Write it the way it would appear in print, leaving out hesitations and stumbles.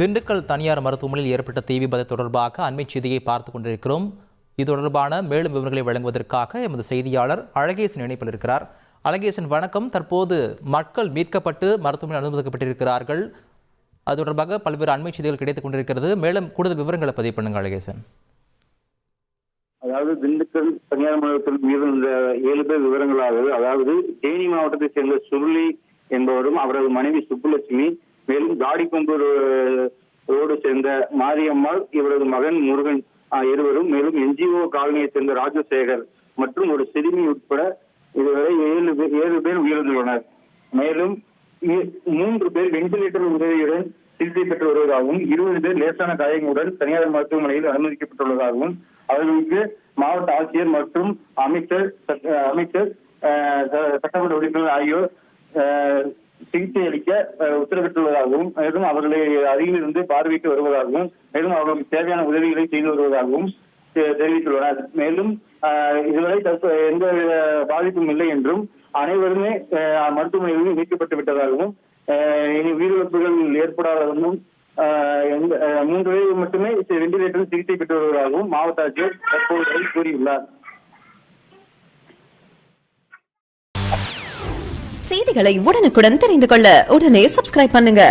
திண்டுக்கல் தனியார் மருத்துவமனையில் ஏற்பட்ட தீ விபத்து தொடர்பாக அண்மை செய்தியை பார்த்துக் கொண்டிருக்கிறோம். இது தொடர்பான மேலும் விவரங்களை வழங்குவதற்காக எமது செய்தியாளர் அழகேசன் இணைப்பில் இருக்கிறார். அழகேசன், வணக்கம். தற்போது மக்கள் மீட்கப்பட்டு மருத்துவமனையில் அனுமதிக்கப்பட்டிருக்கிறார்கள். அது தொடர்பாக பல்வேறு அண்மை செய்திகள் கிடைத்துக் கொண்டிருக்கிறது. மேலும் கூடுதல் விவரங்களை பதிவு பண்ணுங்க அழகேசன். அதாவது திண்டுக்கல் தனியார் மருத்துவமனையில் உயிரிழந்த 7 பேர் விவரங்களாக, அதாவது தேனி மாவட்டத்தை சேர்ந்த சுருளி என்பவரும் அவரது மனைவி சுப்புலட்சுமி, மேலும் தாடிக்கொம்பூர் ரோடு சேர்ந்த மாரியம்மாள், இவரது மகன் முருகன் இருவரும், மேலும் என்ஜிஓ காலனியை சேர்ந்த ராஜசேகர் மற்றும் ஒரு சிறுமி உட்பட இதுவரை 7 பேர் உயிரிழந்துள்ளனர். மேலும் 3 பேர் வெண்டிலேட்டர் உதவியுடன் சிகிச்சை பெற்று வருவதாகவும் 20 பேர் லேசான காயங்களுடன் தனியார் மருத்துவமனையில் அனுமதிக்கப்பட்டுள்ளதாகவும் அவர்களுக்கு மாவட்ட ஆட்சியர் மற்றும் அமைச்சர் சட்டமன்ற உறுப்பினர் ஆகியோர் சிகிச்சை அளிக்க உத்தரவிட்டுள்ளதாகவும், மேலும் அவர்களை அருகிலிருந்து பார்வையிட்டு வருவதாகவும், மேலும் அவர்களுக்கு தேவையான உதவிகளை செய்து வருவதாகவும் தெரிவித்துள்ளனர். மேலும் இதுவரை எந்த பாதிப்பும் இல்லை என்றும் அனைவருமே மருத்துவமனைகளில் மீட்கப்பட்டு விட்டதாகவும், இனி உயிரிழப்புகள் ஏற்படாததும் 3 பேர் மட்டுமே வெண்டிலேட்டரில் சிகிச்சை பெற்று வருவதாகவும் மாவட்ட ஆட்சியர் தற்போது கூறியுள்ளார். செய்திகளை உடனுக்குடன் தெரிந்து கொள்ள உடனே சப்ஸ்கிரைப் பண்ணுங்க.